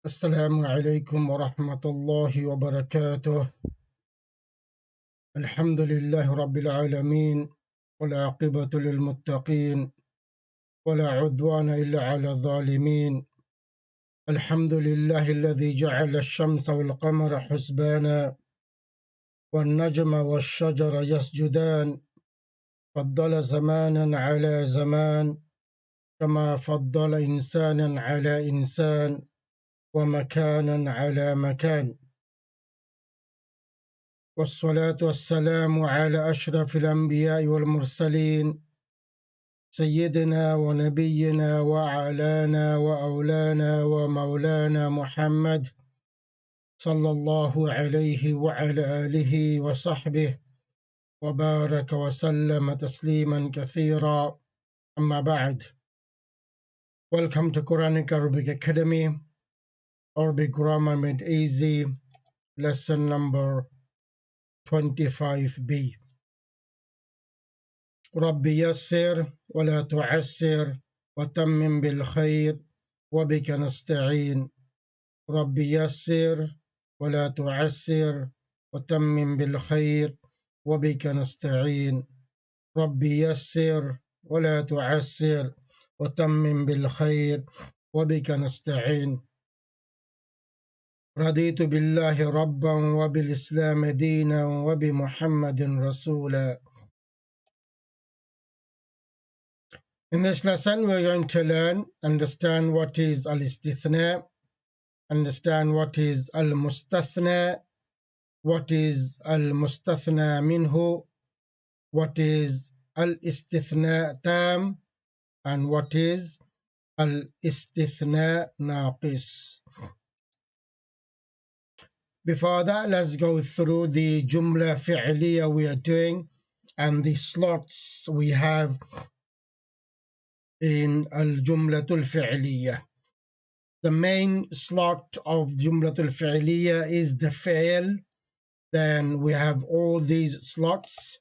السلام عليكم ورحمة الله وبركاته. الحمد لله رب العالمين، والعاقبة للمتقين، ولا عدوان إلا على الظالمين. الحمد لله الذي جعل الشمس والقمر حسبانا، والنجم والشجر يسجدان، فضل زمانا على زمان، كما فضل إنسانا على إنسان، ومكانا على مكان. والصلاة والسلام على أشرف الأنبياء والمرسلين، سيدنا ونبينا وأعلانا وأولانا ومولانا محمد صلى الله عليه وعلى آله وصحبه وبارك وسلم تسليما كثيرا. أما بعد. Welcome to Quranic Arabic Academy, Arabic Grammar Made Easy, lesson number 25B. رب يسر ولا تعسر وتمم بالخير وبك نستعين. رب يسر ولا تعسر وتمم بالخير وبك نستعين. رب يسر ولا تعسر وتمم بالخير وبك نستعين. رضيت بالله ربا وبالإسلام دينا وبمحمد رسولا. In this lesson, we're going to learn, understand what is al-istithna, understand what is al-mustathna, what is al-mustathna minhu, what is al-istithna tam, and what is al-istithna naqis. Before that, let's go through the jumla fi'liya we are doing and the slots we have in al-jumlatul fi'liya. The main slot of Jumlatul Fi'liya is the fail. Then we have all these slots.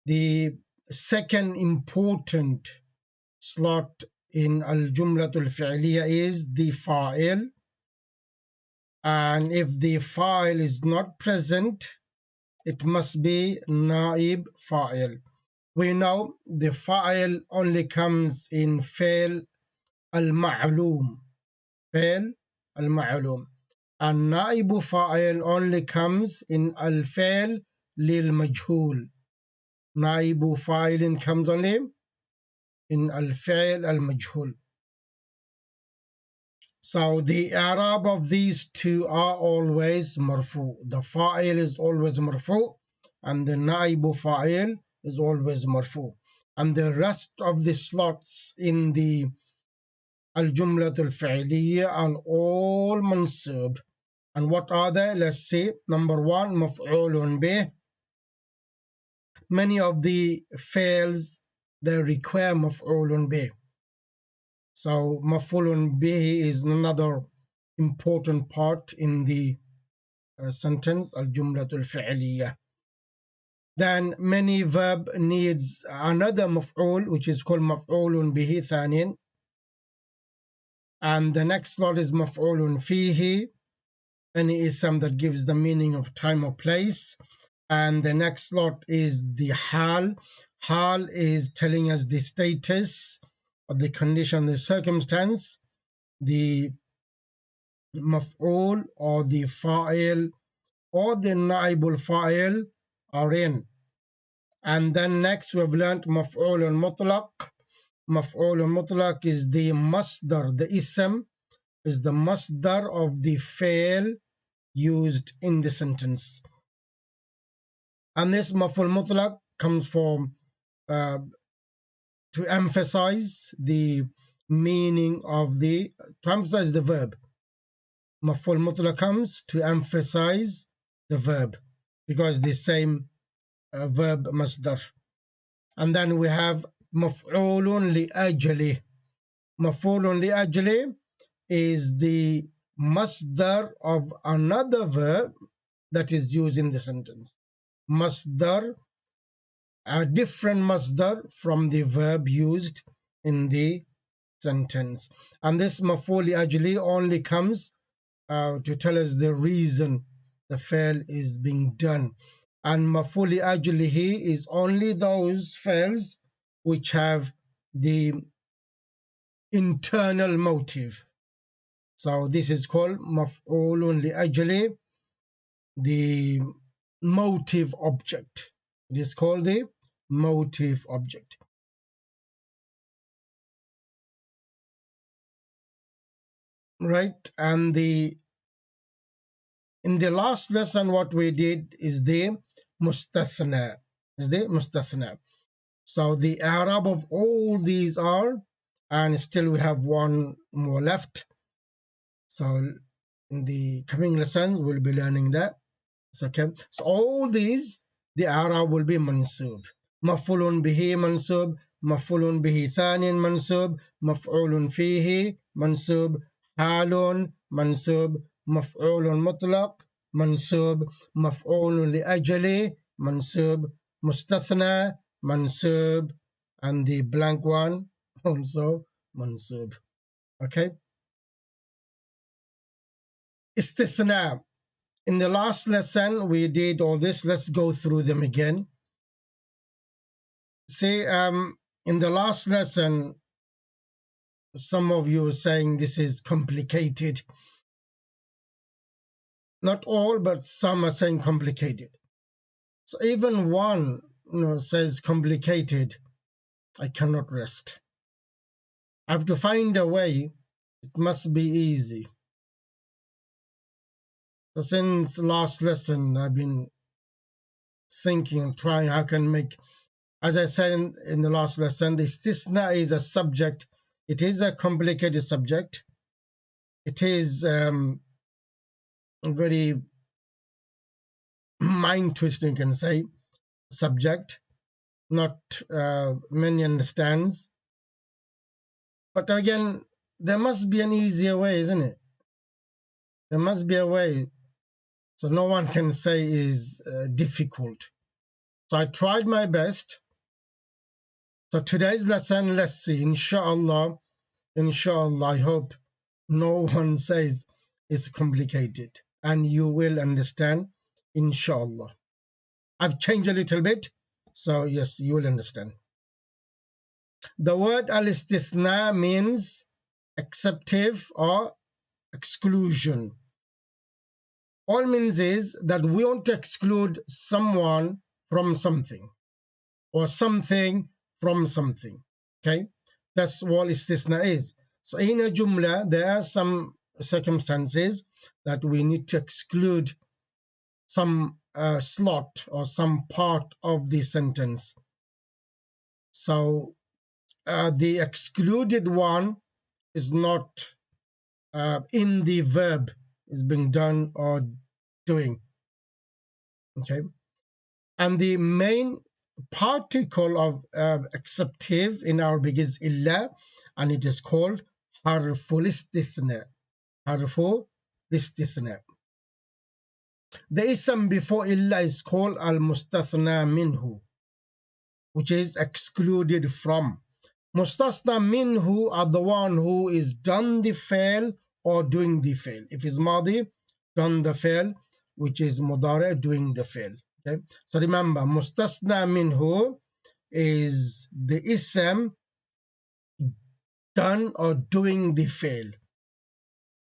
The second important slot in Al-Jumlatul Fi'liya is the fa'il. And if the fa'il is not present, it must be naib fa'il. We know the fa'il only comes in fail al-ma'lum. Fail al-ma'lum. And naibu fa'il only comes in al-fail lil-majhul. Naibu fa'il comes only in al-fail al-majhul. So the i'rab of these two are always marfu. The fa'il is always marfu and the naibu fa'il is always marfu. And the rest of the slots in the al-jumlatul fi'liya are all mansub. And what are they? Let's see. Number one, maf'ulun bih. Many of the fails, they require maf'ulun bih. So maf'ulun bih is another important part in the sentence, al-jumlatul fi'liya. Then many verb needs another maf'ul, which is called maf'ulun bihi thanin. And the next slot is maf'ulun fihi. Any ism that gives the meaning of time or place. And the next slot is the hal. Hal is telling us the status of the condition, the circumstance. The maf'ul or the fa'il or the naibul fa'il are in. And then next we've learned maf'ul al-mutlaq. Maf'ul al-mutlaq is the masdar, the ism is the masdar of the fail used in the sentence. And this maf'ul mutlaq comes from to emphasize the meaning of to emphasize the verb. Maf'ul mutlaq comes to emphasize the verb because the same verb masdar. And then we have maf'ulun li ajli. Maf'ulun li ajli is the masdar of another verb that is used in the sentence. Masdar, a different masdar from the verb used in the sentence. And this maf'ul li ajli only comes to tell us the reason the fail is being done. And maf'ul ajlihi is only those fails which have the internal motive. So this is called maf'ulun li ajli, the motive object. It is called the motive object. Right, and in the last lesson what we did is the mustathna. So the Arab of all these are, and still we have one more left. So in the coming lessons we'll be learning that. Okay, so all these, the Arab will be mansub. مفعول به منصوب, مفعول به ثاني منصوب, مفعول فيه منصوب, حال منصوب, مفعول مطلق منصوب, مفعول لأجله منصوب, مستثنى منصوب, and the blank one also منصوب. Okay, استثناء. In the last lesson we did all this. Let's go through them again. See, in the last lesson, some of you were saying this is complicated. Not all, but some are saying complicated. So even one, says complicated, I cannot rest. I have to find a way. It must be easy. So since last lesson, I've been thinking, trying how I can make. As I said in the last lesson, the istisna is a subject. It is a complicated subject. It is a very mind-twisting, you can say, subject. Not many understands. But again, there must be an easier way, isn't it? There must be a way. So no one can say is difficult. So I tried my best. So today's lesson, let's see, inshallah, I hope no one says it's complicated and you will understand, inshallah. I've changed a little bit, so yes, you will understand. The word al-istisna means exceptive or exclusion. All means is that we want to exclude someone from something or something from something. Okay, that's what istisna is. So in a jumla, there are some circumstances that we need to exclude some slot or some part of the sentence. So the excluded one is not in the verb is being done or doing. Okay, and the main particle of exceptive in Arabic is illa, and it is called harful istithna. Harful istithna. The ism before illa is called al-mustathna minhu, which is excluded from. Mustathna minhu are the one who is done the fail or doing the fail. If it's madi, done the fail, which is mudari, doing the fail. Okay, so remember, mustasna minhu is the ism done or doing the fail,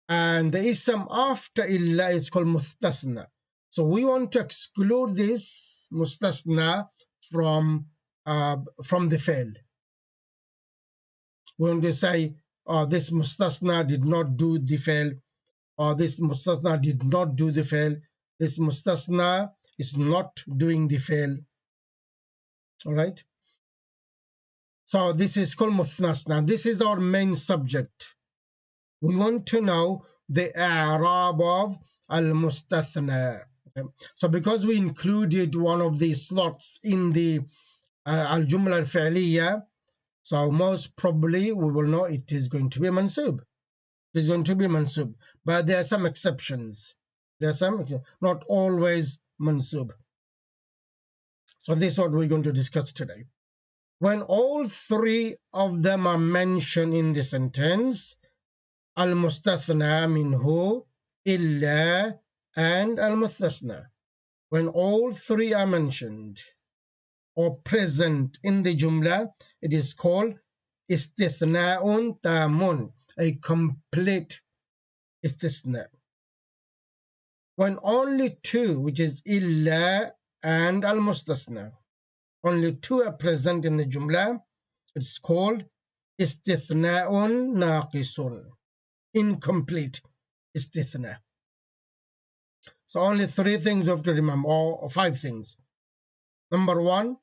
and the ism after illa is called mustathna. So we want to exclude this mustasna from the fail. We want to say, this mustasna did not do the fail, or this mustasna did not do the fail. This mustasna is not doing the fail. All right. So this is called mustasna. This is our main subject. We want to know the i'rab of al-mustathna. Okay. So because we included one of these slots in the al-jumla al-fi'liya, so most probably we will know it is going to be mansub. It is going to be mansub. But there are some exceptions. There are some, not always mansub. So this is what we're going to discuss today. When all three of them are mentioned in the sentence, al-mustathna minhu إلا and المستثنى. When all three are mentioned or present in the jumla, it is called istithna'un tamun, a complete istisna. When only two, which is illa and al-mustasna, only two are present in the jumla, it's called istithna'un naqisun, incomplete istithna. So only three things you have to remember, or five things. Number one,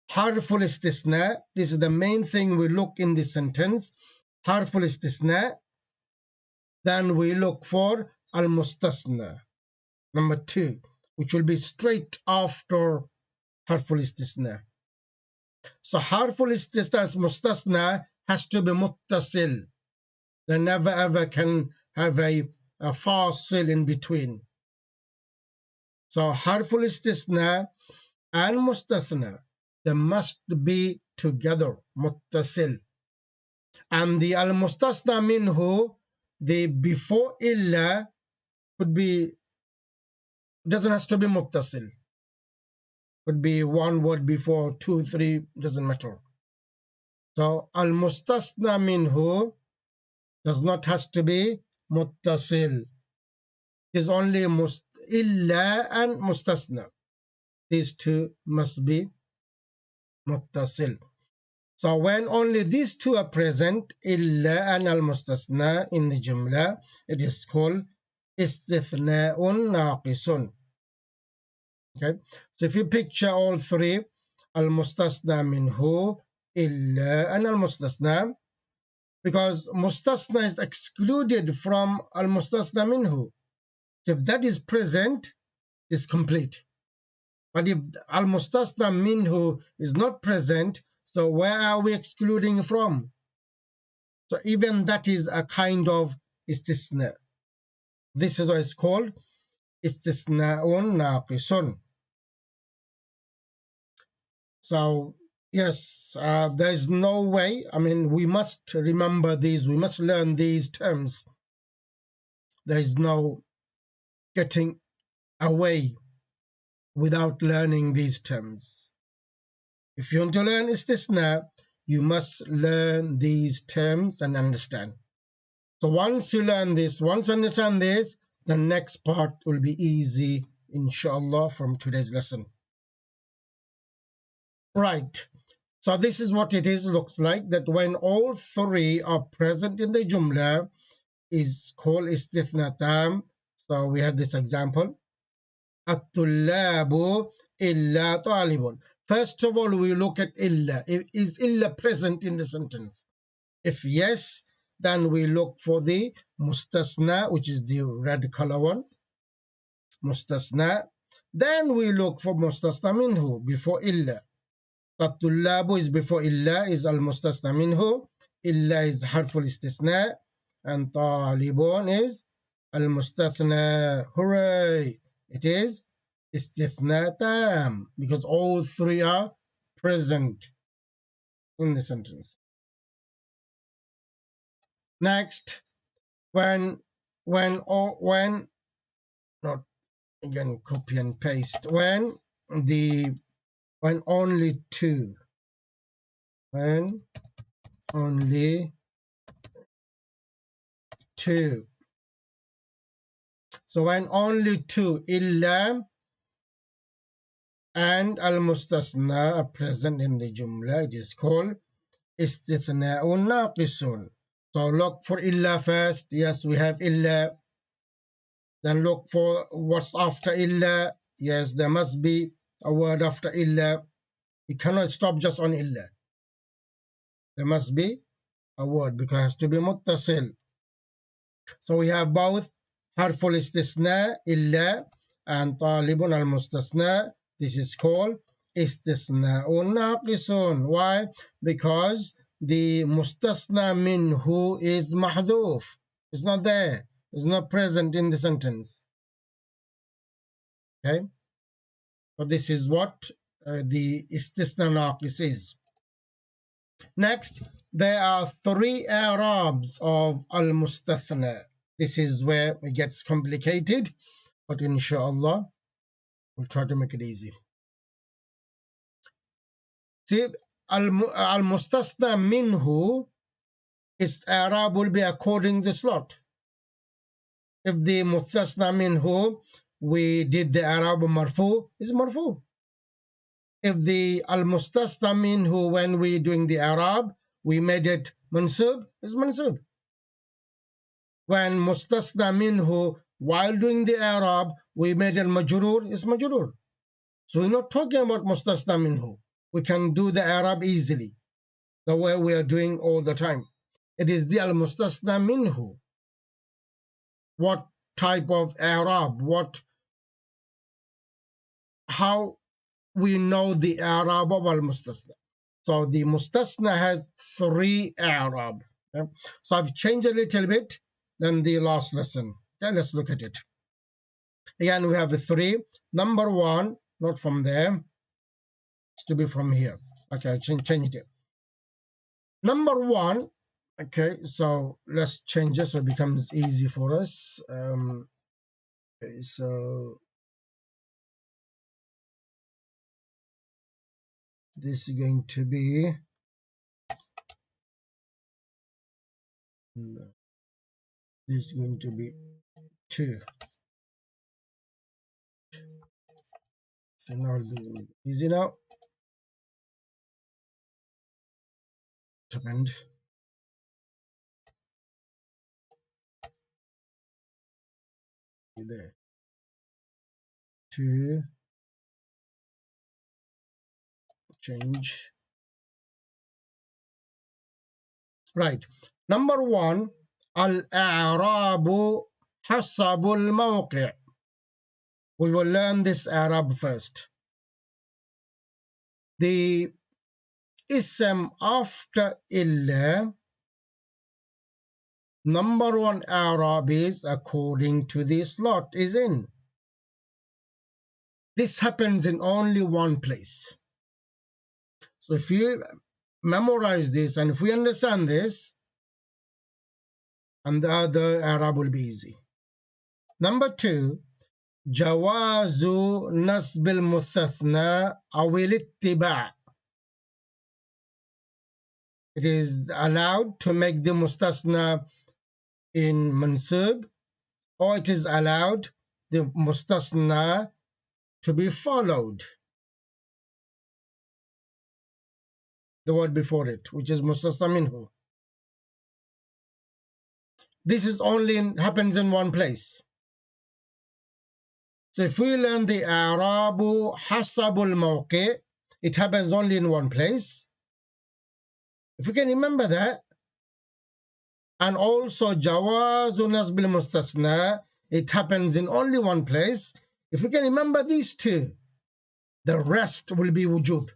harful istisna. This is the main thing we look in this sentence. Harful istisna. Then we look for al-mustasna. Number two, which will be straight after harful istisna. So harful istisna, mustasna, has to be muttasil. They never ever can have a fasil in between. So harful istisna and mustathna, they must be together, muttasil. And the al-mustasna minhu, the before illa could be, doesn't have to be muttasil. Could be one word before, two, three, doesn't matter. So al-mustasna minhu does not have to be muttasil. It is only illa and mustasna. These two must be muttasil. So when only these two are present, illa and al-mustasna in the jumla, it is called istithna'un naqisun. Okay, so if you picture all three, al-mustasna minhu, illa and al-mustasna, because mustasna is excluded from al-mustasna minhu. So if that is present, it's complete. But if al-mustasna minhu is not present, so where are we excluding from? So even that is a kind of istisna. This is what it's called istisna'un naqisun. So yes, there is no way. I mean, we must remember these. We must learn these terms. There is no getting away without learning these terms. If you want to learn istisna, you must learn these terms and understand. So once you learn this, once you understand this, the next part will be easy, inshallah, from today's lesson. Right. So this is what it is, looks like, that when all three are present in the jumla is called istithna tam. So we have this example. At-tullabu illa talibun. First of all, we look at illa. Is illa present in the sentence? If yes, then we look for the mustasna, which is the red color one. Mustasna. Then we look for mustasna minhu before illa. At-tullabu is before illa, is al-mustasna minhu. Illa is harful istisna. And talibun is al-mustathna. Hooray! It is istithna tam, because all three are present in the sentence. Next, when not again copy and paste, when only two, so when only two, illa and al-mustasna, are present in the jumla, it is called istithna'un naqisun. So look for illa first. Yes, we have illa. Then look for what's after illa. Yes, there must be a word after illa. You cannot stop just on illa. There must be a word because it has to be muttasil. So we have both harful istisna, illa, and talibun al-mustasna. This is called istisna'un naqisun. Why? Because the mustasna minhu is mahdhuf. It's not there. It's not present in the sentence. Okay? So this is what the istisna naqis is. Next, there are three i'rabs of al-mustathna. This is where it gets complicated, but inshallah, we'll try to make it easy. See, al-mustasna minhu, its i'rab will be according to the slot. If the mustasna minhu, we did the i'rab marfu, is marfu. If the al-mustasna minhu, when we doing the i'rab, we made it mansub, is mansub. When mustasna minhu, while doing the i'rab, we made it majrur, is majrur. So we're not talking about mustasna minhu. We can do the i'rab easily, the way we are doing all the time. It is the al-mustasna minhu. What type of i'rab? How we know the i'rab of al-mustasna? So the mustasna has 3 i'rab. Okay? So I've changed a little bit than the last lesson. Okay, let's look at it. Again, we have 3. Number 1, not from there. It's to be from here. Okay, change it. Number 1. Okay, so let's change it so it becomes easy for us. Okay, so this is going to be this is going to be 2. So now it'll be easy now. What happened? There. 2. Change. Right. Number 1, al-a'rabu hasabul mawqi'. We will learn this i'rab first. The ism after illa, number 1 i'rab is according to the slot is in. This happens in only one place. So if you memorize this and if we understand this, and the other i'rab will be easy. Number 2, jawazu nasb al-mustathna aw al-ittiba'. It is allowed to make the mustasna in mansub, or it is allowed the mustasna to be followed. The word before it, which is mustasna minhu. This is only happens in one place. So if we learn the i'rabu hasabul mawqi', it happens only in one place. If we can remember that, and also jawazu nasb al-mustasna, it happens in only one place. If we can remember these 2, the rest will be wujub.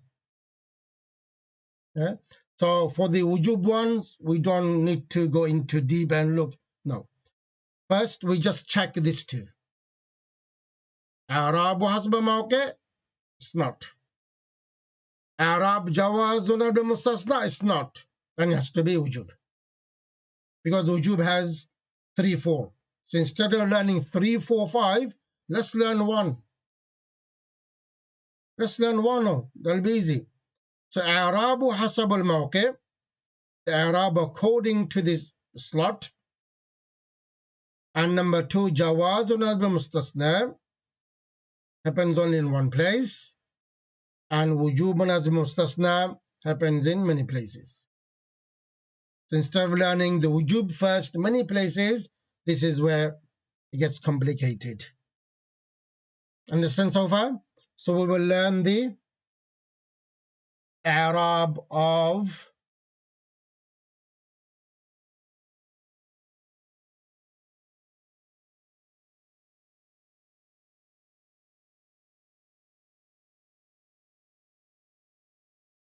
Yeah? So for the wujub ones, we don't need to go into deep and look. No. First, we just check these 2. I'rabu hasab al-mawqi', it's not. I'rab jawazu nasb al-mustasna, it's not. Then it has to be wujub. Because wujub has 3, 4. So instead of learning 3, 4, 5, let's learn 1. Let's learn 1. Oh, that'll be easy. So i'rabu hasab al-mawqi', the i'rab according to this slot. And number 2, jawazu nasb al-mustasna, happens only in one place. And wujub nasb al-mustasna happens in many places. So instead of learning the wujub first, many places, this is where it gets complicated. Understand so far? So we will learn the i'rab of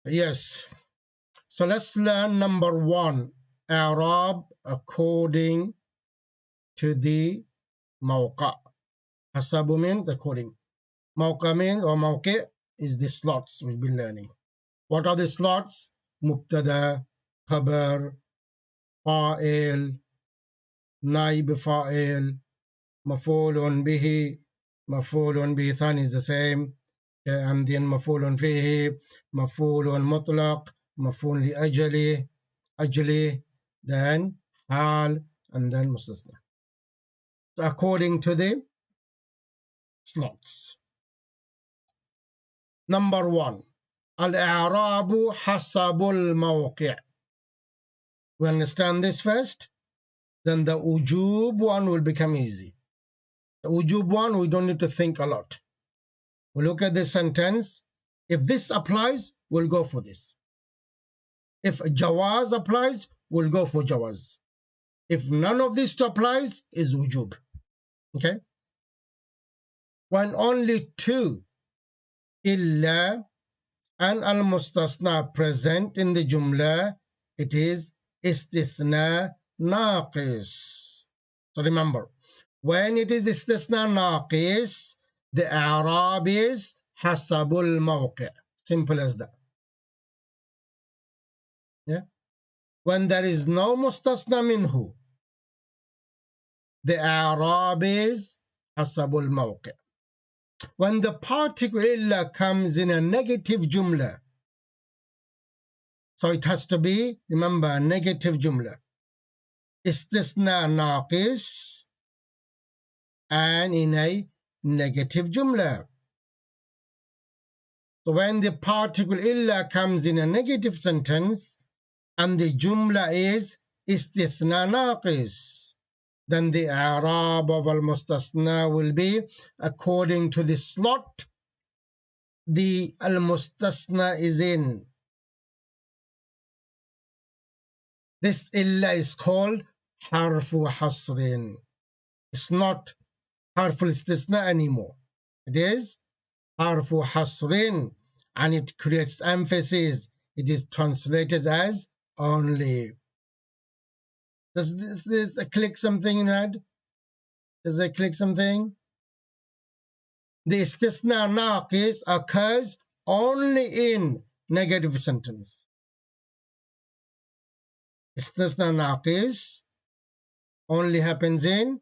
yes. So let's learn number 1, i'rab according to the mawqa'. Hasabu means according. Mawqa' means, or mawqi' is the slots we've been learning. What are the slots? Mubtada, khabar, fa'il, نائب فاعل مفعول به مفعول به ثاني is the same and then مفعول فيه مفعول مطلق مفعول لأجله أجله then حال and then مستثنى according to the slots. Number 1 الإعراب حسب الموقع. We understand this first, then the ujub one will become easy. The ujub one, we don't need to think a lot. We look at this sentence. If this applies, we'll go for this. If jawaz applies, we'll go for jawaz. If none of this applies, is ujub. Okay? When only two illa and al-mustasna present in the jumla, it is istithna naqis. So remember, when it is istithna naqis, the i'rab is hasabul mawqi'. Simple as that. Yeah. When there is no mustasna minhu, the i'rab is hasabul mawqi'. When the particle illa comes in a negative jumla, so it has to be, remember, a negative jumla. Istisna naqis and in a negative jumla. So when the particle illa comes in a negative sentence and the jumla is istithna naqis, then the i'rab of al-mustasna will be according to the slot the al-mustasna is in. This illa is called harfu hasrin. It's not harfu istisna anymore. It is harfu hasrin, and it creates emphasis. It is translated as only. Does this click something in your head? Does it click something? The istisna naqis occurs only in negative sentence. Istisna naqis only happens in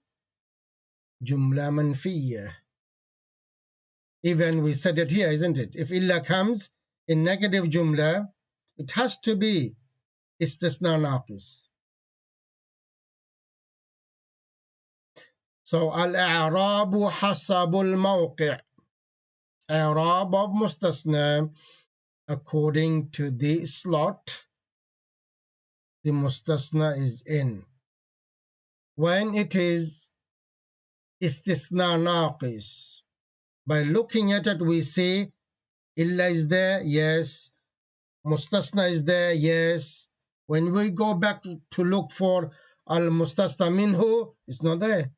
jumla manfiyya. Even we said it here, isn't it? If illa comes in negative jumla, it has to be istisna naqis. So al-i'rabu hasabul mawqi'. I'rab of mustasna according to the slot the mustasna is in. When it is istisna naqis, by looking at it we see illa is there, yes. Mustasna is there, yes. When we go back to look for al-mustasna minhu, it's not there.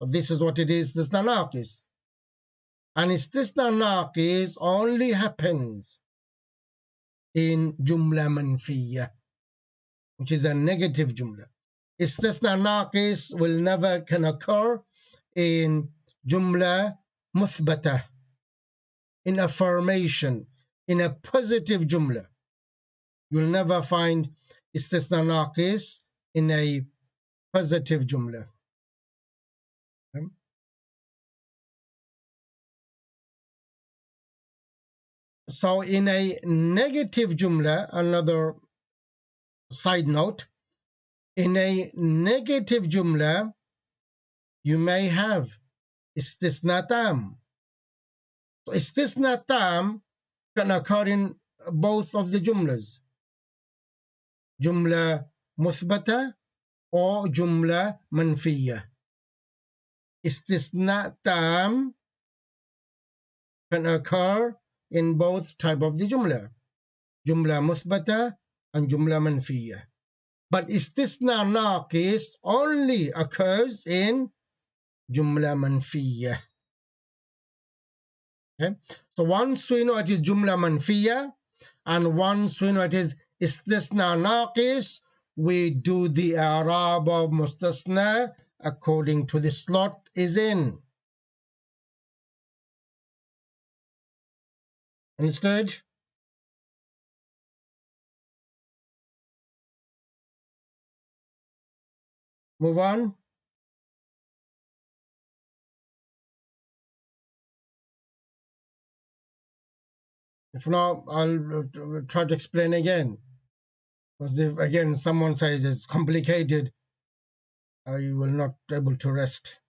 But this is what it is, istisna naqis. And istisna naqis only happens in jumla manfiyya, which is a negative jumla. Istisna naqis will never can occur in jumla muthbata, in affirmation, in a positive jumla. You'll never find istisna naqis in a positive jumla. Okay? So in a negative jumla, another side note, in a negative jumla, you may have istisna tam. So istisna tam can occur in both of the jumlas. Jumla muthbata or jumla manfiyya. Istisna tam can occur in both type of the jumla. Jumla muthbata and jumla manfiyya. But istisna naqis only occurs in jumla manfiyya. Okay? So once we know it is jumla manfiyya and once we know it is istisna naqis, we do the i'rab of mustasna according to the slot is in. Understood? Move on. If not, I'll try to explain again. Because if again someone says it's complicated, I will not be able to rest.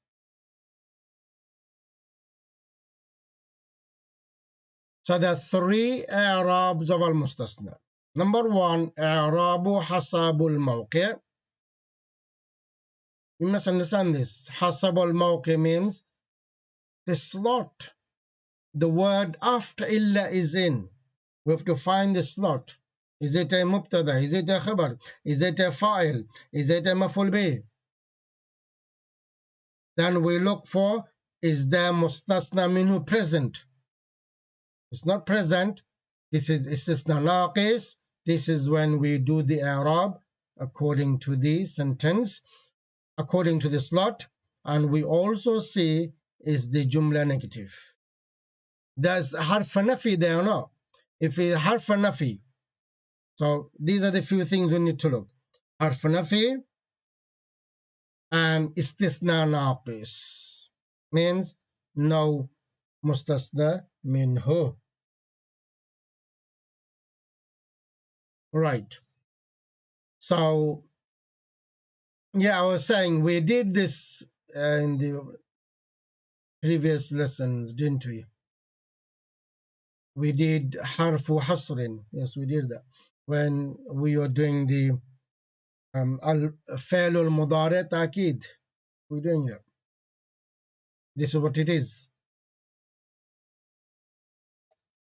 So there are three i'rabs of al-mustasna. Number one, i'rabu hasabul mawqi'. You must understand this. Hasabul mawqi' means the slot the word after illa is in. We have to find the slot. Is it a mubtada? Is it a khabar? Is it a fa'il? Is it a maf'ul bih? Then we look for, is there mustasna minhu present? It's not present. This is istisna naqis. This is when we do the i'rab according to the sentence, according to the slot. And we also see is the jumla negative. There's harf nafi there or not? If it's harf nafi, so these are the few things we need to look. Harf nafi and istisna naqis means no mustasna minhu. Right. So yeah, I was saying we did this in the previous lessons, didn't we? We did harfu hasrin. Yes, we did that when we were doing the al-fi'l al-mudari' ta'kid. We're doing that. This is what it is.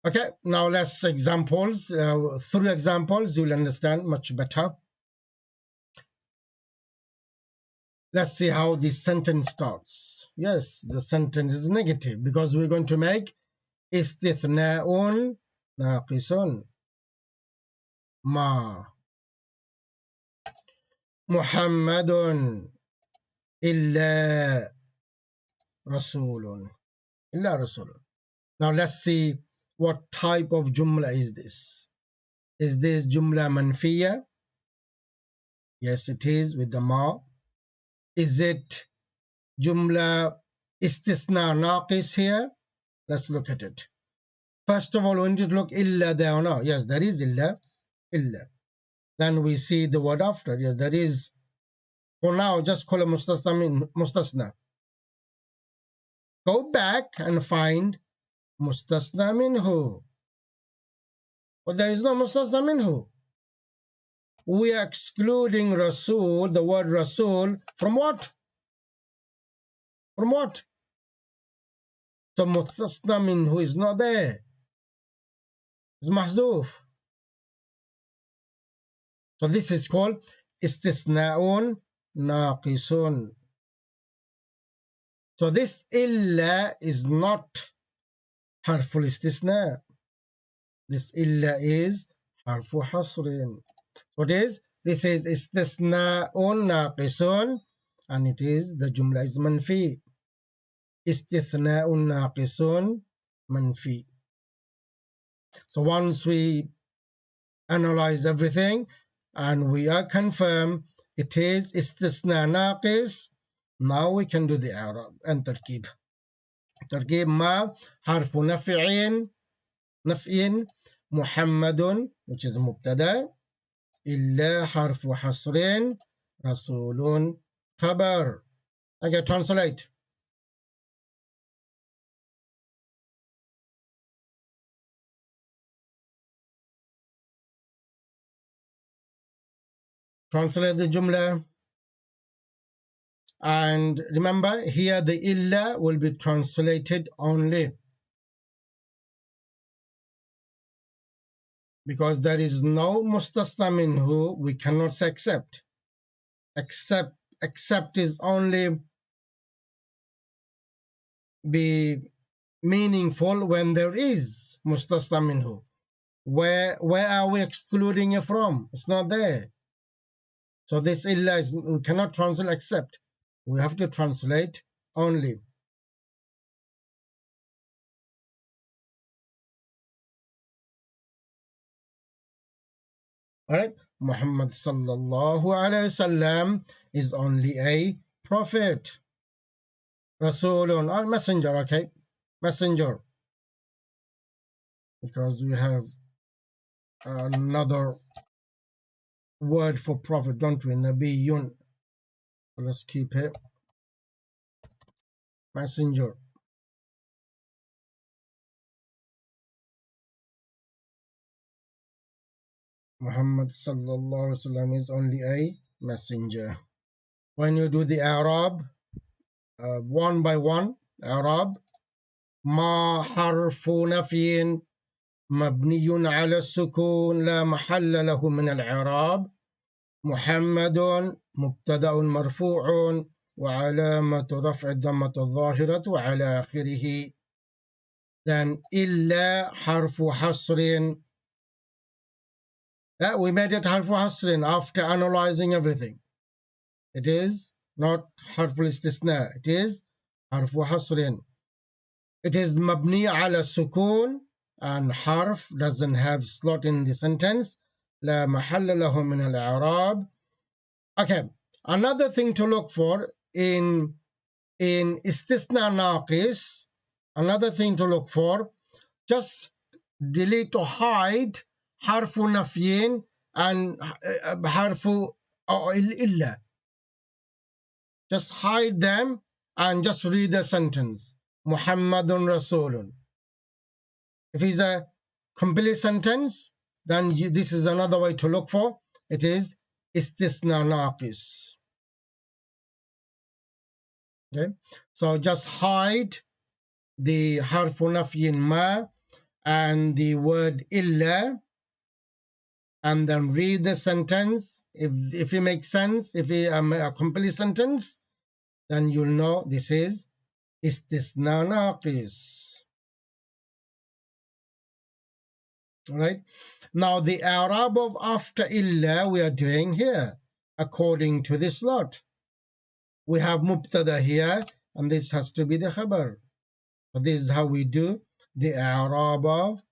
Okay, now let's examples. Through examples, you'll understand much better. Let's see how the sentence starts. Yes, the sentence is negative because we're going to make istithna'un naqisun. Ma Muhammadun illa Rasulun. Illa Rasulun. Now let's see what type of jumla is this. Is this jumla manfiya? Yes, it is with the ma. Is it jumla istisna naqis here? Let's look at it. First of all, we need to look illa there or not. Yes, there is illa. Illa. Then we see the word after. Yes, there is. For now, just call it mustasna. Go back and find mustasna minhu. But there is no mustasna minhu. We are excluding Rasul, the word Rasul, from what? From what? So mustasna minhu is not there. It's mahdoof. So this is called istisna'un naqisun. So this illa is not harful istisna. This illa is harfu hasrin. What is? This is istisna'un naqisun, and it is the jumla is manfi. Istithna'un naqisun manfi. So once we analyze everything and we are confirmed it is istisna naqis, now we can do the i'rab and tarkib. Tarkib ma harfu naf'in Muhammadun, which is mubtada, illa harfu hasrin Rasulun khabar. Okay, translate. Translate the jumla. And remember, here the illa will be translated only, because there is no mustasna minhu. We cannot say except. Except is only be meaningful when there is mustasna minhu. Where are we excluding it from? It's not there. So this illa is, we cannot translate except. We have to translate only. All right. Muhammad sallallahu alayhi wasallam is only a prophet. Rasulun, messenger, okay, messenger, because we have another word for prophet, don't we? Nabiyun. Let's keep it. Messenger. Muhammad sallallahu alaihi wasallam is only a messenger. When you do the Arab, one by one, Arab, ما حرف نفي مبني على السكون لا محل له من الإعراب محمد مبتدأ مرفوع وعلامة رفع الضمة الظاهرة وعلى آخره. Then إلا حرف حصر. We made it حرف حصر after analyzing everything. It is not حرف الاستثناء. It is حرف حصر. It is مبني على السكون, and حرف doesn't have slot in the sentence. لا محل له من الإعراب. Okay, another thing to look for in istisna naqis, another thing to look for, just delete or hide harfu nafyin and harfu illa. Just hide them and just read the sentence. Muhammadun Rasulun. If it's a complete sentence, then this is another way to look for. It is istisna naqis. Okay, so just hide the harfu nafyin ma and the word illa, and then read the sentence. If it makes sense, if it a complete sentence, then you'll know this is istisna naqis. All right. Now the Arab of after illa we are doing here according to this lot. We have mubtada here, and this has to be the khabar. So this is how we do the Arab of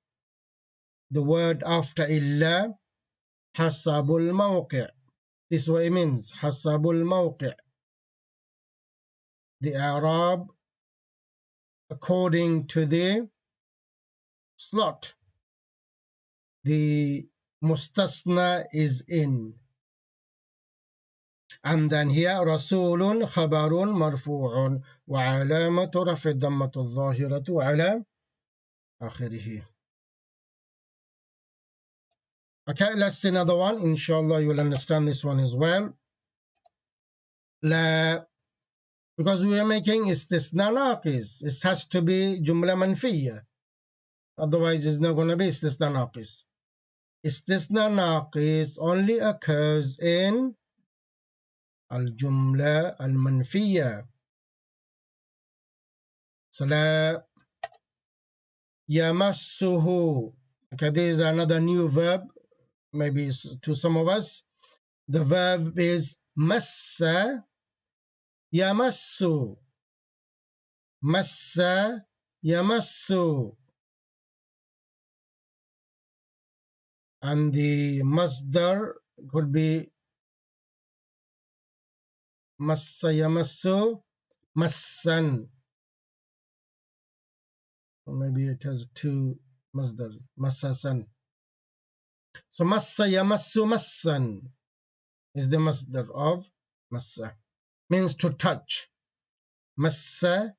the word after illa. Hasabul mawqi'. This is what it means. Hasabul mawqi'. The Arab according to the slot. The mustasna is in. And then here Rasulun khabarun marfu'un wa alamatu rafi dammatu dhahiratu ala akhirih. Okay, let's see another one. Inshallah you will understand this one as well. La, because we are making istisna naqis. It has to be jumla manfiyya. Otherwise it's not going to be istisna naqis. Istisna naqis only occurs in al-jumla al-manfiyya. So la yamassuhu. Okay, this is another new verb, maybe to some of us. The verb is massa yamassu. Massa yamassu. And the masdar could be massa yamassu massan. Or maybe it has two masdars, massasan. So massa yamassu massan is the masdar of massa, means to touch. Massa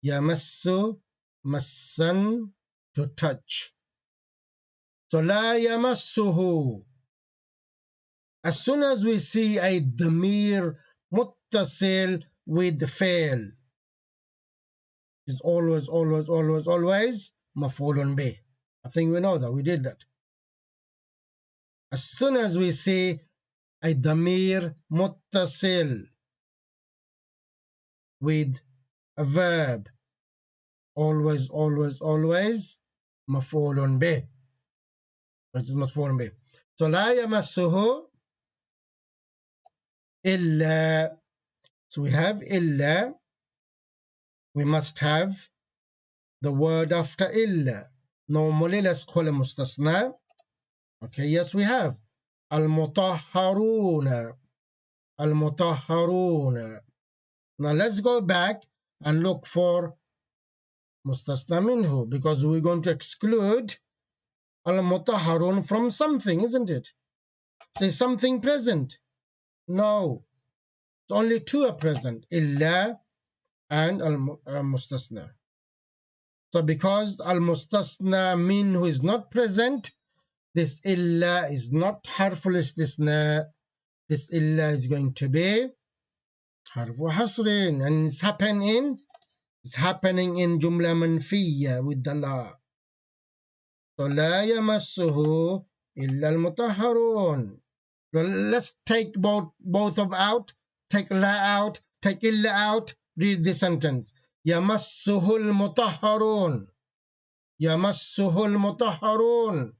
yamassu massan, to touch. So la yamassuhu. As soon as we see a damir muttasil with fail, is always maf'ulun bih. I think we know that, we did that. As soon as we see a damir muttasil with a verb, always maf'ulun bih. It is maf'ulun bih. So la yamassuhu illa. So we have illa. We must have the word after illa. Normally let's call a mustasna. Okay, yes we have. المطهرون المطهرون. Now let's go back and look for mustasna minhu, because we're going to exclude al-mutahharun from something, isn't it? Say something present. No, it's only two are present, illa and al-mustasna. So because al-mustasna minhu is not present, this illa is not harful istisna. This illa is going to be harfu hasrin, and it's happening in jumla manfiya with the la. So la yamassuhu illa al-mutahharun. Let's take both of out. Take la out. Take illa out. Read the sentence. Yamassuhu al-mutahharun. Yamassuhu al-mutahharun.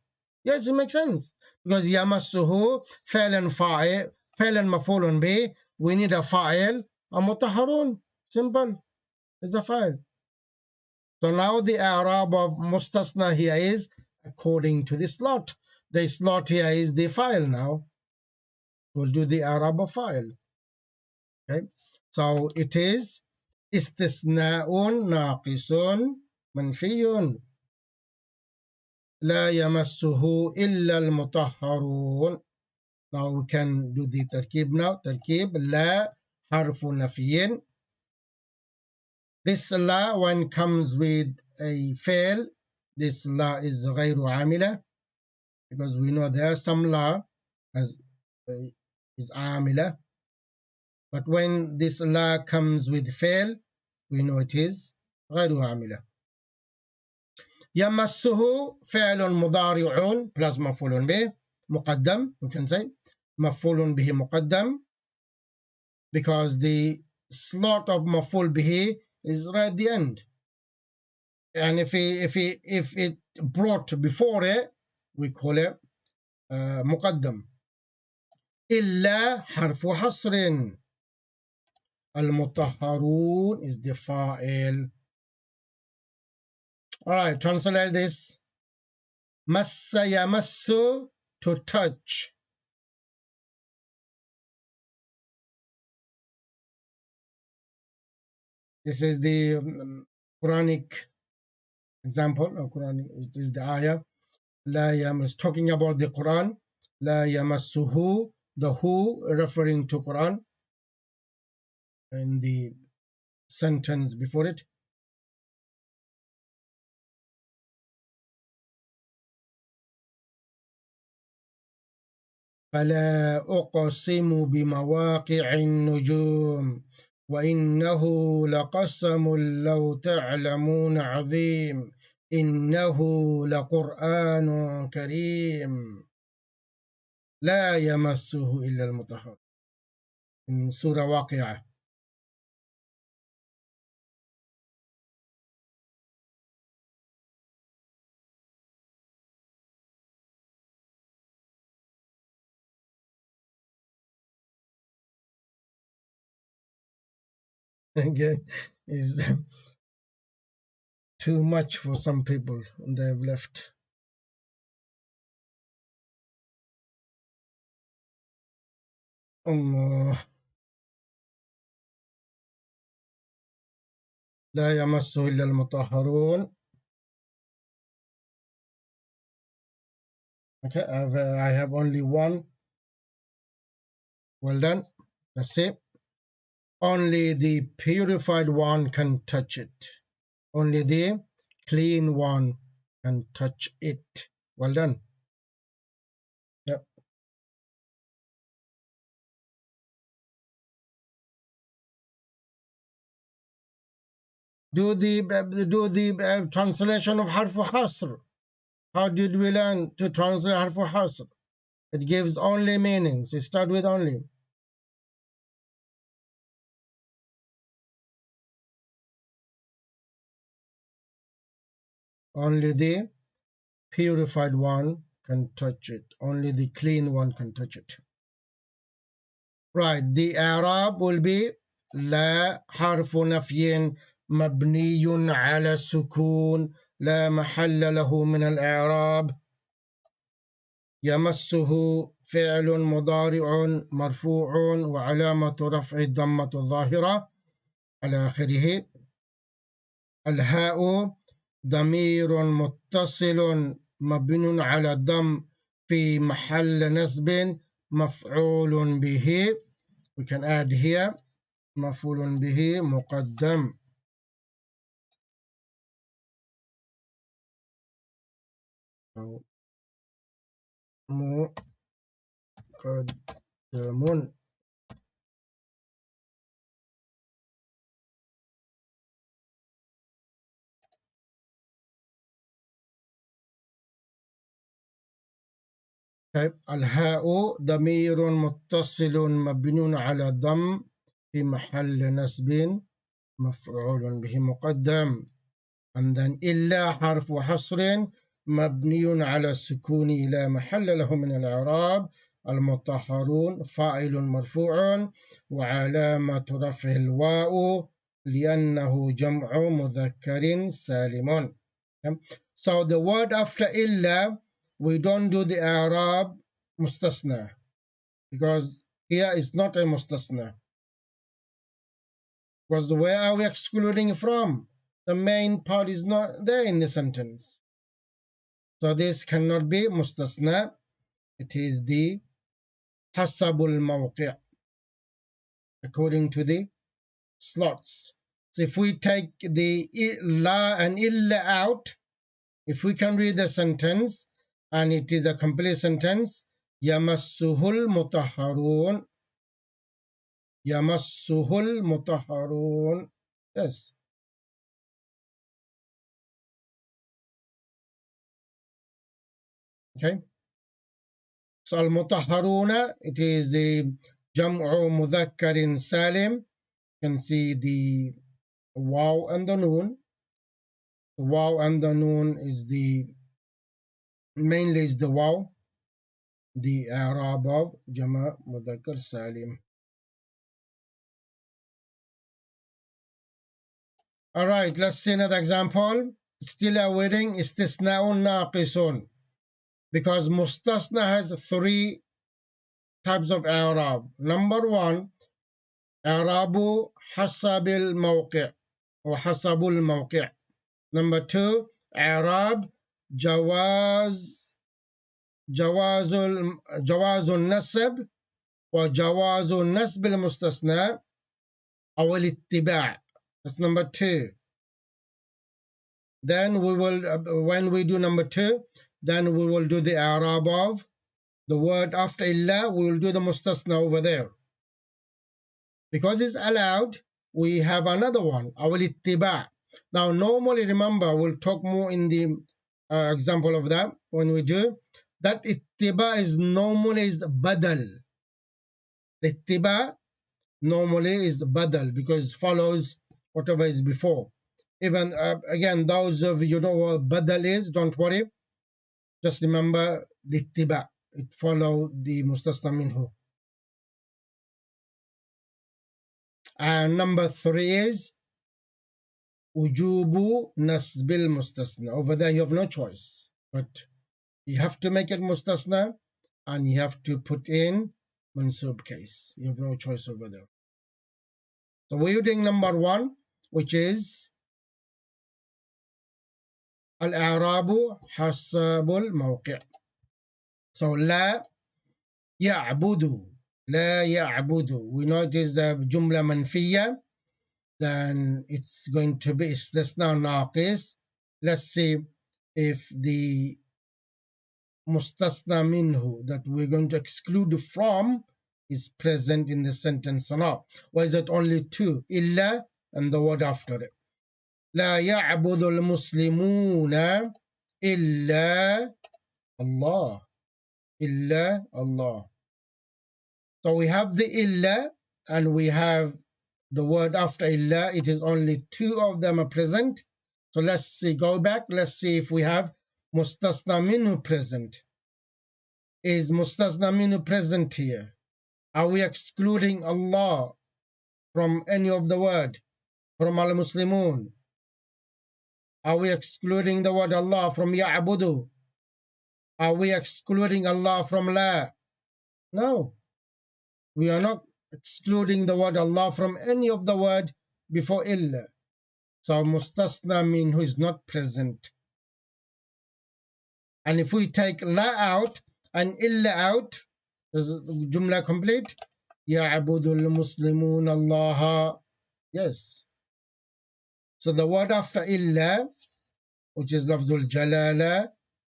Yes, it makes sense. Because yamassuhu, فعل فاعل, فعل مفعول به. We need a fa'il. A mutahharun. Simple. It's a fa'il. So now the i'rab of mustasna here is according to the slot. The slot here is the file now. We'll do the i'rab of file. Okay. So it is istisna'un naqisun manfiyun. لا يمسه إلا المطهرون. Now we can do the تركيب now. تركيب لا حرف نفي. This la, when comes with a fail, this la is غير عاملة, because we know there are some la as is عاملة, but when this la comes with fail, we know it is غير عاملة. يمسه فعل مضارع plus مفعول به مقدم, we can say مفعول به مقدم, because the slot of مفعول به is right at the end, and if it brought before it, we call it مقدم. إلا حرف حصر. المطهرون is the fa'il. Alright, translate this. Massa yamassu, to touch. This is the Quranic example of Quranic. It is the ayah. La yamas, talking about the Quran. La yamassuhu, the who referring to Quran, and the sentence before it. فلا أقسم بمواقع النجوم وإنه لقسم لو تعلمون عظيم إنه لقرآن كريم لا يمسه إلا المطهر. من سورة واقعة. Again, is too much for some people, and they have left. Allah. لا يمسه إلا المطهرون. Okay, I have only one. Well done. That's it. Only the purified one can touch it. Only the clean one can touch it. Well done. Yep. Do the translation of harfu hasr. How did we learn to translate harfu hasr? It gives only meanings. You start with only. Only the purified one can touch it. Only the clean one can touch it. Right. The Arab will be لا حرف نفي مبني على السكون لا محل له من الإعراب. يمسه فعل مضارع مرفوع وعلامة رفع الضمة الظاهرة على آخره. الهاء ضمير متصل مبني على الضم في محل نصب مفعول به. We can add here مفعول به مقدم. مقدم. طيب الهاء ضمير متصل مبني على ضم في محل نصب مفعول به مقدم. and then إلا حرف حصر مبني على السكون لا محل له من الإعراب. المطهرون فاعل مرفوع وعلامة رفعه الواو لأنه جمع مذكر سالم. So the word after إلا we don't do the إعراب مستثنى because here is not a mustasna. Because where are we excluding from? The main part is not there in the sentence. So this cannot be mustasna. It is the hasabul mawqi' according to the slots. So if we take the la and illa out, if we can read the sentence and it is a complete sentence, yamassuhul mutahharun. Yamassuhul mutahharun. Yes. Okay. So al-mutahharuna, it is the jam'u mudhakkarin salim. You can see the waw and the noon. The waw and the noon is mainly is the waw, the i'rab of jama' mudhakkar salim. All right, let's see another example. Still awaiting istisna'un naqisun, because mustasna has three types of i'rab. Number one, i'rabu hasabil mawqi' or hasabul mawqi'. Number two, i'rab jawazul nasb wa jawazul nasb al mustasna aw al ittiba'. That's number two. Then we will, when we do number two, then we will do the i'rab of the word after illa. We will do the mustasna over there. Because it's allowed, we have another one, aw al ittiba'. Now, normally, remember, we'll talk more in the example of that when we do. That ittiba is normally is badal. The ittiba normally is badal because it follows whatever is before. Even, again, those of you know what badal is, don't worry. Just remember the ittiba. It follows the mustasna minhu. And number three is ujubu nasbil mustasna. Over there you have no choice, but you have to make it mustasna and you have to put in mansub case. You have no choice over there. So we're doing number one, which is al-i'rabu hasabul mawqi'. So la ya'budu. La ya'budu. We know it is a jumla manfiya. Then it's going to be istisna naqis. Let's see if the mustasna minhu that we're going to exclude from is present in the sentence or not. Why is it only two? Illa and the word after it. لا يعبد المسلمون إلا الله. إلا Allah. So we have the illa and we have the word after illa. It is only two of them are present. So let's see, go back. Let's see if we have mustasna minhu present. Is mustasna minhu present here? Are we excluding Allah from any of the word? From al-Muslimun? Are we excluding the word Allah from ya'budu? Are we excluding Allah from la? No, we are not excluding the word Allah from any of the word before illa. So mustasna minhu is not present. And if we take la out and illa out, is jumla complete? Ya'budul muslimun Allah. Yes. So the word after illa, which is lafzul jalala,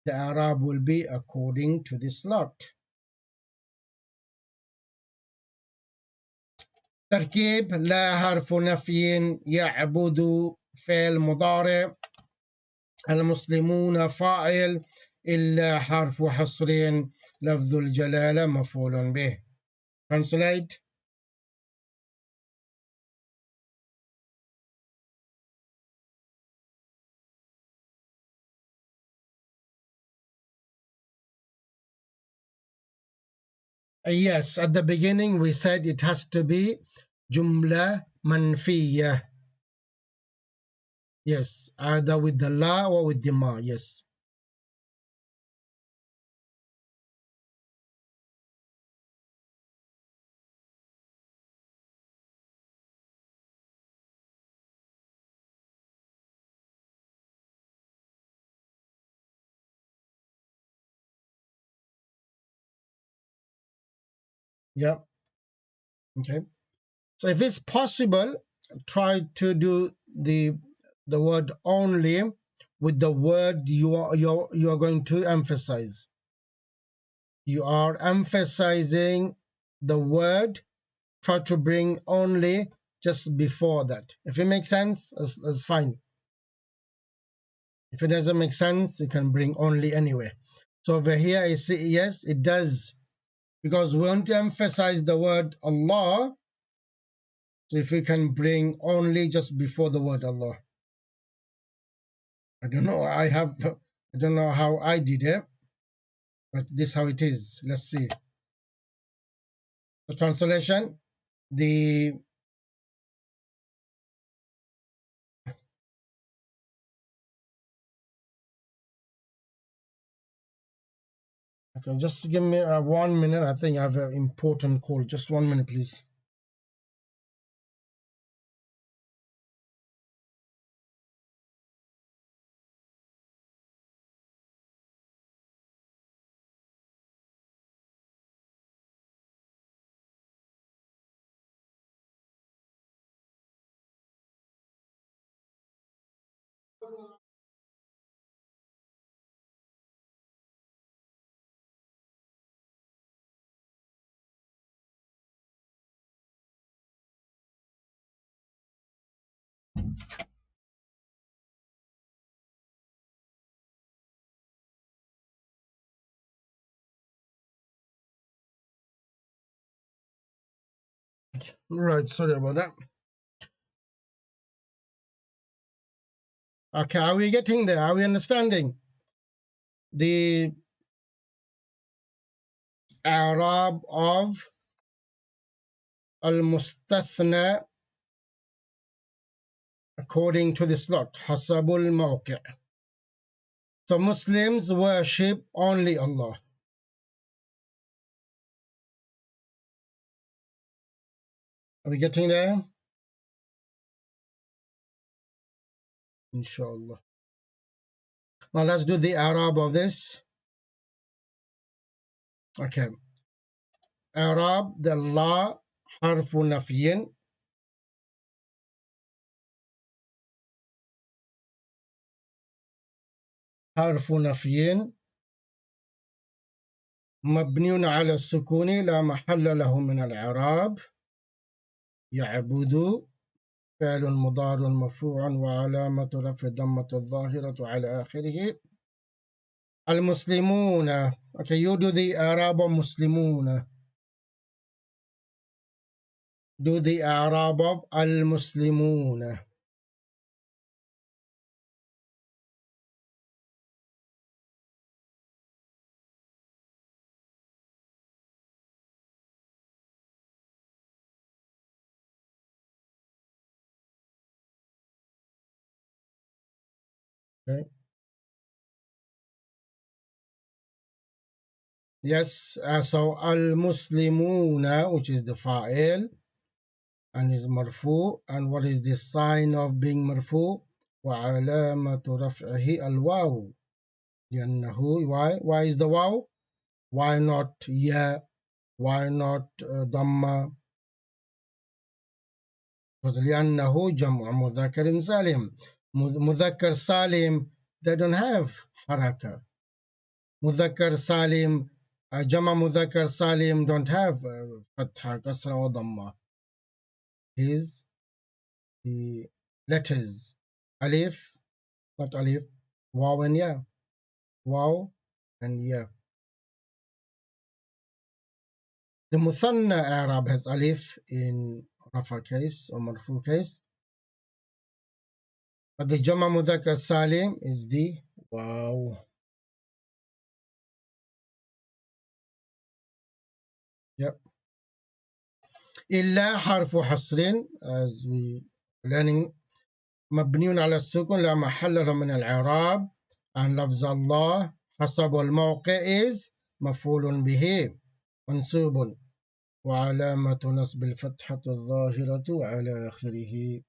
the Arab will be according to this lot. تركيب لا حرف نفي يعبد فعل مضارع المسلمون فاعل إلا حرف حصر لفظ الجلالة مفعول به. Translate. Yes, at the beginning we said it has to be jumla manfiyah. Yes, either with the la or with the ma. Yes. Yeah. Okay. So if it's possible, try to do the word only with the word you are going to emphasize. You are emphasizing the word. Try to bring only just before that. If it makes sense, that's fine. If it doesn't make sense, you can bring only anyway. So over here, I see yes, it does, because we want to emphasize the word Allah. So if we can bring only just before the word Allah. I don't know. I don't know how I did it, but this is how it is. Let's see. The translation. The Okay, just give me 1 minute. I think I have an important call. Just 1 minute, please. Right, sorry about that. Okay, are we getting there? Are we understanding? The Arab of al-Mustathna according to this lot. Hasabul Mawqi'. So Muslims worship only Allah. Are we getting there? Inshallah. Now let's do the Arab of this. Okay. Arab, the la harfu nafiyin. حرف نفي مبني على السكون لا محل له من الإعراب يعبد فعل مضارع مرفوع وعلامة رفع الضمة الظاهرة على آخره المسلمون. Okay, you do the Arab of مسلمون. Do the Arab of المسلمون. Okay. Yes, so al-muslimuna, which is the fa'il and is marfu. And what is the sign of being marfu? وعلامة رفعه الواو لأنه why is the waw? Why not ya? Why not dhamma? Because لأنه جمع مذكر سالم. مذكر salim, they don't have haraka. مذكر salim, جمع مذكر salim don't have fatha, kasra or dhamma. Is the letters alif, not alif, waw and ya, waw and ya. The Muthanna Arab has alif in Rafa case or Marfu case, but the Jama Mudhakkar Salim is the wow. Yep. إلا حرف حصر, as we learning, مبني على السكون لا محل له من الإعراب, and لفظ الله حسب الموقع is مفعول به منصوب وعلامة نصب الفتحة الظاهرة على آخره.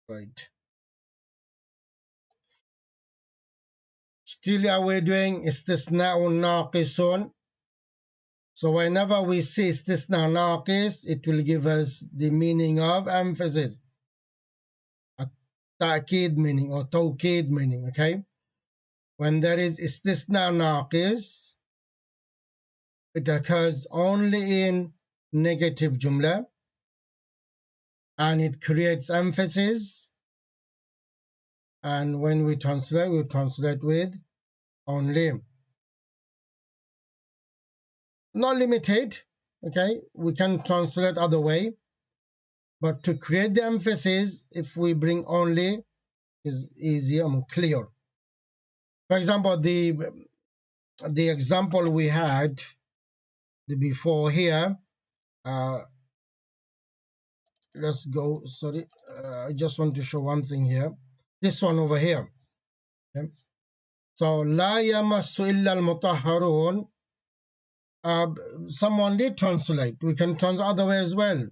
Right. Still are we doing istisna'un naqisun. So whenever we see istisna naqis, it will give us the meaning of emphasis. A ta'kid meaning or tawkid meaning, okay? When there is istisna naqis, it occurs only in negative jumla and it creates emphasis. And when we translate with only. Not limited, okay? We can translate other way, but to create the emphasis, if we bring only, is easier, more clear. For example, the example we had before here, let's go, sorry, I just want to show one thing here. This one over here. Okay? So, لا يمس إلا المطهرون. Someone did translate. We can translate other way as well.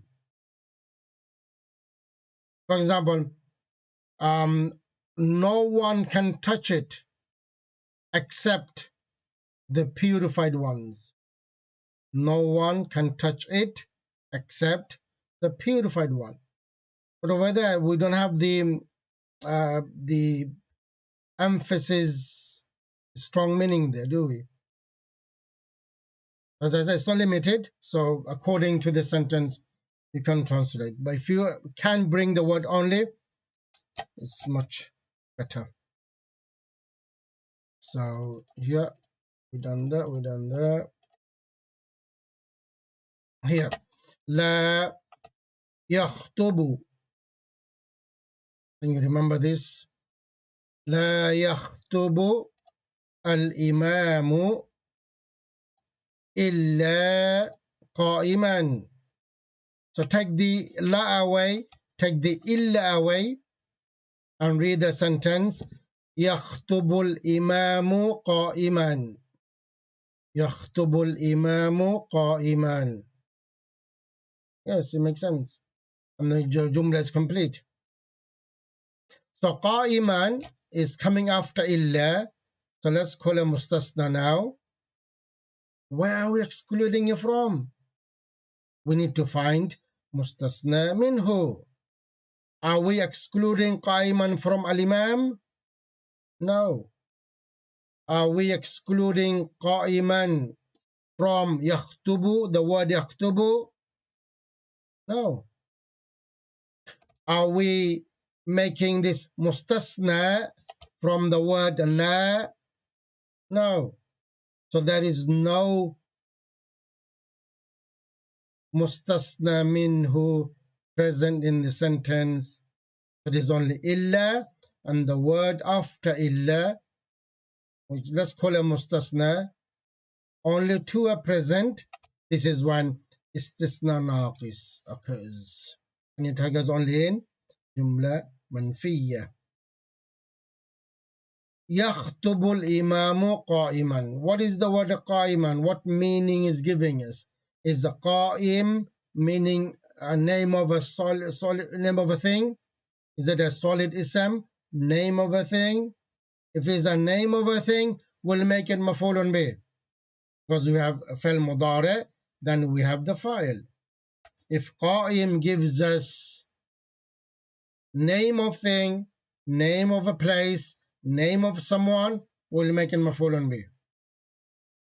For example, no one can touch it except the purified ones. No one can touch it except the purified one. But over there, we don't have the emphasis, strong meaning there, do we? As I said, it's not limited. So according to the sentence, you can translate. But if you can bring the word only, it's much better. So here, we done that. Here, لا يخطب. Can you remember this? لا يخطب الإمام إلا قائما. So take the la away, take the illa away, and read the sentence. يخطب الإمام قائما. يخطب الإمام قائما. Yes, it makes sense. And the jumla is complete. So قائما is coming after illa. So let's call it mustasna now. Where are we excluding you from? We need to find mustasna minhu. Are we excluding qa'iman from al-imam? No. Are we excluding qa'iman from yakhtubu, the word yakhtubu? No. Are we making this mustasna from the word la? No. So there is no mustasna minhu present in the sentence. It is only illa and the word after illa, which let's call it mustasna. Only two are present. This is when istisna naqis occurs. And it occurs only in jumla منفية. يخطب الإمام قائما. What is the word قائما? What meaning is giving us? Is the قائم meaning a name of a solid name of a thing? Is it a solid ism? Name of a thing? If it's a name of a thing, we'll make it مفعول به. Because we have فعل مضارع, then we have the file. If قائم gives us name of thing, name of a place, name of someone, we'll make it مفعول به.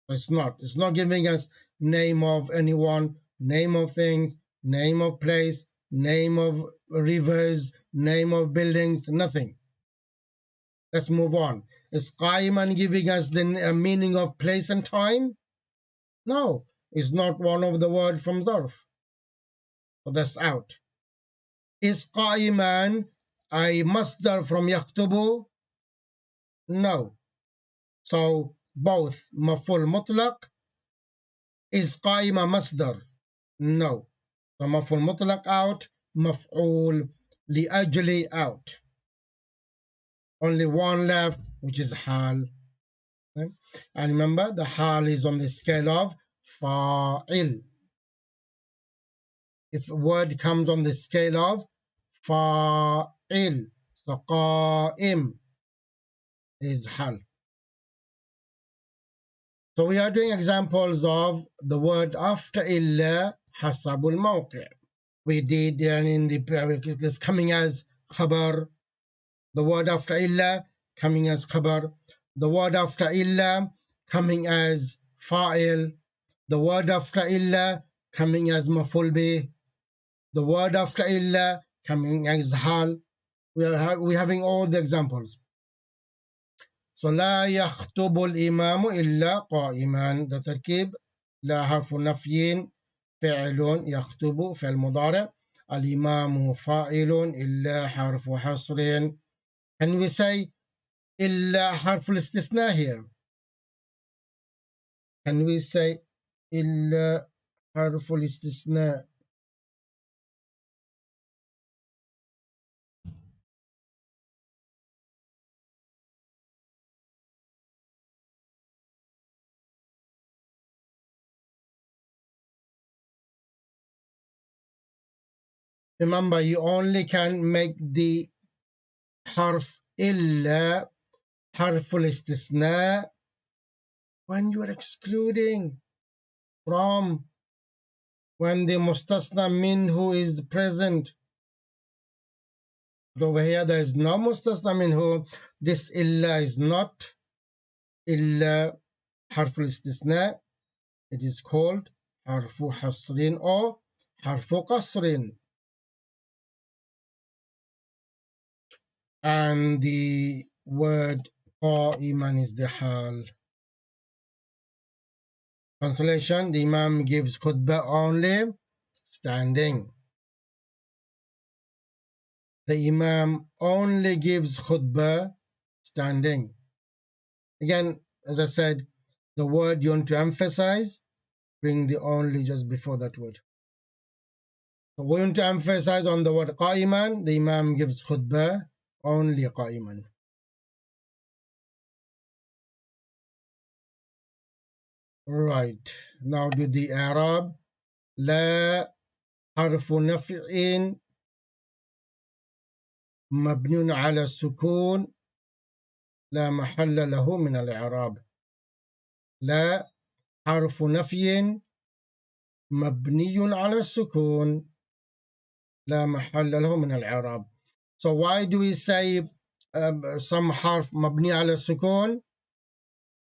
It's not giving us name of anyone, name of things, name of place, name of rivers, name of buildings, nothing. Let's move on. Is قائما giving us the meaning of place and time? No, it's not one of the words from ظرف. So that's out. Is قائما a masdar from يخطب? No. So both مفعول مطلق. Is قائمة masdar? No. So مفعول مطلق out, مفعول لأجل out. Only one left, which is حال. Okay? And remember, the حال is on the scale of فاعل. If a word comes on the scale of فاعل, so قائم is حال. So we are doing examples of the word after إلا حسب الموقع. We did in the it's coming as خبر. The word after إلا coming as خبر. The word after إلا coming as فاعل. The word after إلا coming as مفعول به. The word after إلا coming as حال. We're having all the examples. So لا يخطب الإمام إلا قائما. The تركيب لا حرف نفي فعل يخطب فعل مضارع. الإمام فاعل إلا حرف حصر. Can we say إلا حرف الاستثناء here? Can we say إلا حرف الاستثناء? Remember, you only can make the حرف إلا حرف الاستثناء when you are excluding from, when the mustasna minhu is present. But over here there is no mustasna minhu. This illa is not illa حرف الاستثناء. It is called حرف حصر or حرف قصر. And the word قائما is the حال. Translation: the Imam gives khutbah only standing. The Imam only gives khutbah standing. Again, as I said, the word you want to emphasize, bring the only just before that word. So we want to emphasize on the word قائما. The Imam gives khutbah only قائما. Right, now do the Arab. لا حرف نفع مبني على السكون لا محل له من الإعراب. لا حرف نفي مبني على السكون لا محل له من الإعراب. So why do we say some حرف مبني على السكون?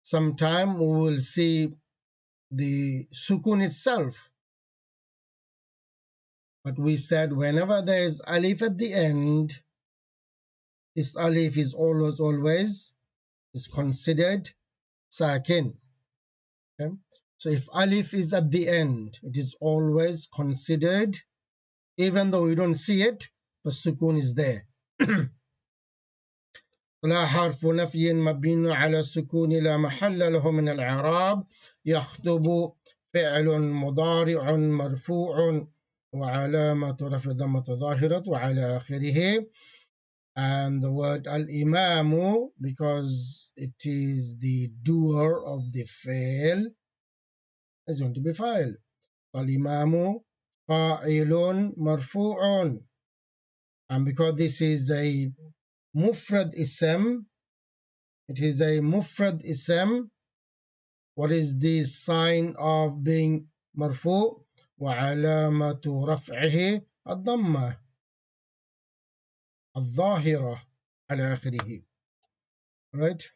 Sometime we will see the sukun itself. But we said whenever there is alif at the end, this alif is always is considered sakin. Okay? So if alif is at the end, it is always considered, even though we don't see it, but sukun is there. لا حرف نفي مبني على السكون لا محل له من الإعراب. يخطب فعل مضارع مرفوع وعلامة رفع ضمة ظاهرة وعلى آخره. And the word al-imamu, because it is the doer of the fail, is going to be fa'il. Al-imamu fa'ilun marfu'un. And because this is a mufrad ism, it is a mufrad ism. What is the sign of being marfu'? وعلامة رفعه الضمة الظاهرة على آخره. Right?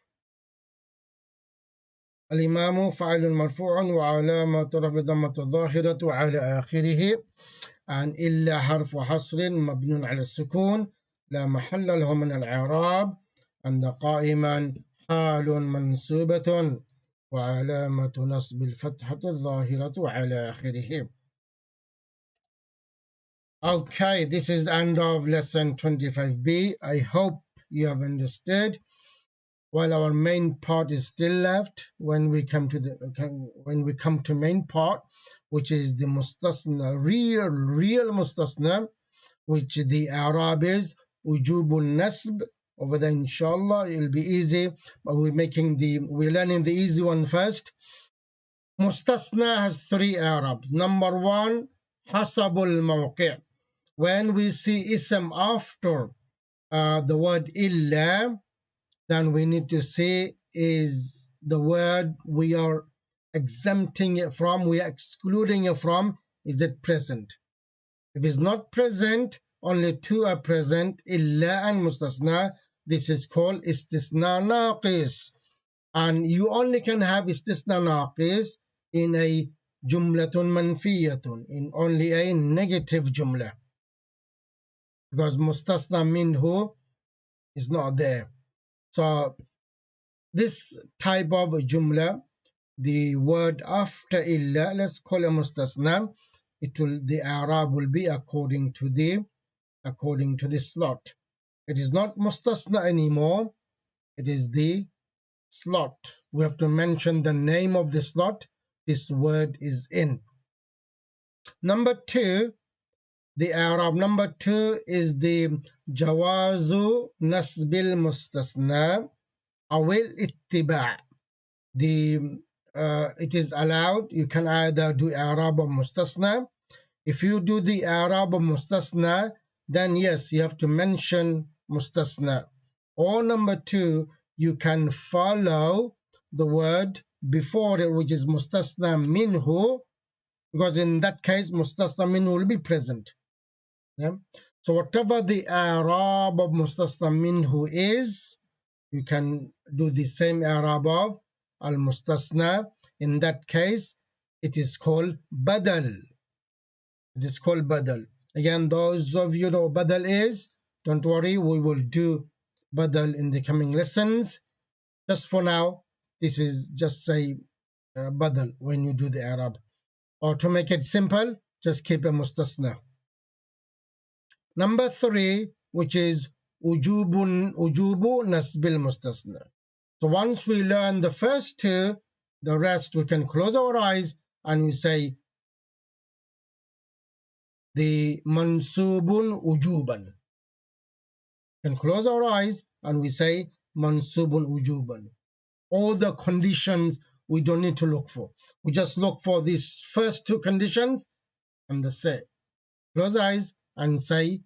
الإمام فاعل مرفوع وعلامة رفع الضمة الظاهرة على آخره. عن إلا حرف حصر مبني على السكون لا محل له من الإعراب. عند قائما حال منصوبة وعلامة نصب الفتحة الظاهرة على آخره. Okay, this is the end of lesson 25b. I hope you have understood. While our main part is still left, when we come to main part, which is the mustasna, real mustasna, which the Arab is wujubul nasb. Over there, inshallah, it'll be easy, but we're learning the easy one first. Mustasna has three Arabs. Number one, hasabul mawqi'. When we see ism after the word illa, then we need to say is the word we are exempting it from, we are excluding it from, is it present? If it's not present, only two are present, illa and mustasna. This is called istisna naqis. And you only can have istisna naqis in a jumlatun manfiyatun, in only a negative jumla, because mustasna minhu is not there. So this type of jumla, the word after illa, let's call it mustasna. The Arab will be according to the slot. It is not mustasna anymore. It is the slot. We have to mention the name of the slot this word is in. Number two, the Arab number two is the jawazu nasbil mustasna awil ittiba'. It is allowed. You can either do Arab or mustasna. If you do the Arab or mustasna, then yes, you have to mention mustasna. Or number two, you can follow the word before it, which is mustasna minhu, because in that case, mustasna minhu will be present. Yeah? So whatever the Arab of mustasna minhu is, you can do the same Arab of al-mustasna. In that case, it is called badal. It is called badal. Again, those of you know what badal is, don't worry, we will do badal in the coming lessons. Just for now, this is just say badal when you do the Arab. Or to make it simple, just keep a mustasna. Number three, which is ujubu nasbil mustasna. So once we learn the first two, the rest we can close our eyes and we say the mansubun ujuban. We can close our eyes and we say mansubun ujuban. All the conditions we don't need to look for. We just look for these first two conditions and that's it. Close eyes and say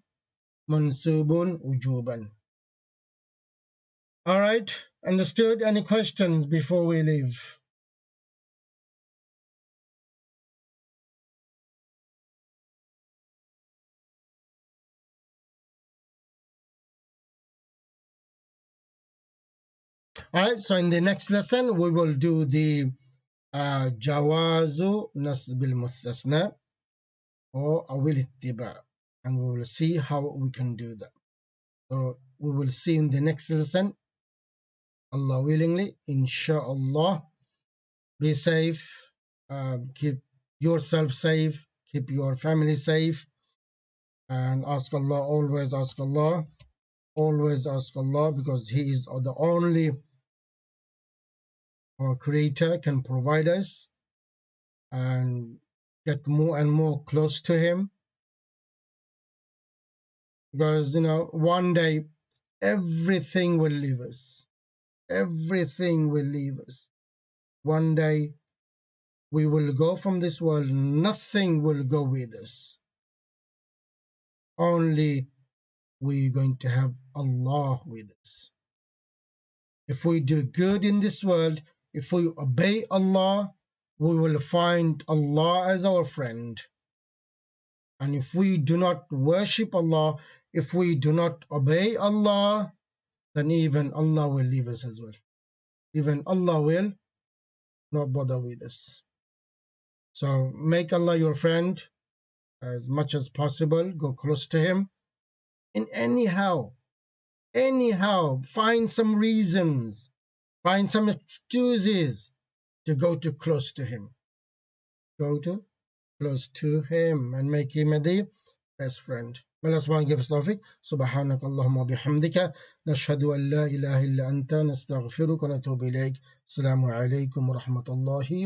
mansubun ujuban. All right, understood? Any questions before we leave? All right, so in the next lesson, we will do the jawazu nasbil mustasna or awil ittiba, and we will see how we can do that. So we will see in the next lesson, Allah willingly, inshallah. Be safe, keep yourself safe, keep your family safe, and ask Allah, always ask Allah, because He is the only creator can provide us and get more and more close to Him, because one day everything will leave us. Everything will leave us. One day we will go from this world, nothing will go with us. Only we're going to have Allah with us. If we do good in this world, if we obey Allah, we will find Allah as our friend. And if we do not worship Allah, if we do not obey Allah, then even Allah will leave us as well. Even Allah will not bother with us. So make Allah your friend as much as possible. Go close to Him. And anyhow, find some reasons, find some excuses to go too close to Him. Go too close to Him and make Him the best friend. May Allah subhanahu give us tawfiq. Subhanak Allahumma bihamdika. Nashhadu an la ilaha illa anta nastaghfiruka wa natubu ilayk. Assalamu alaikum wa rahmatullahi wa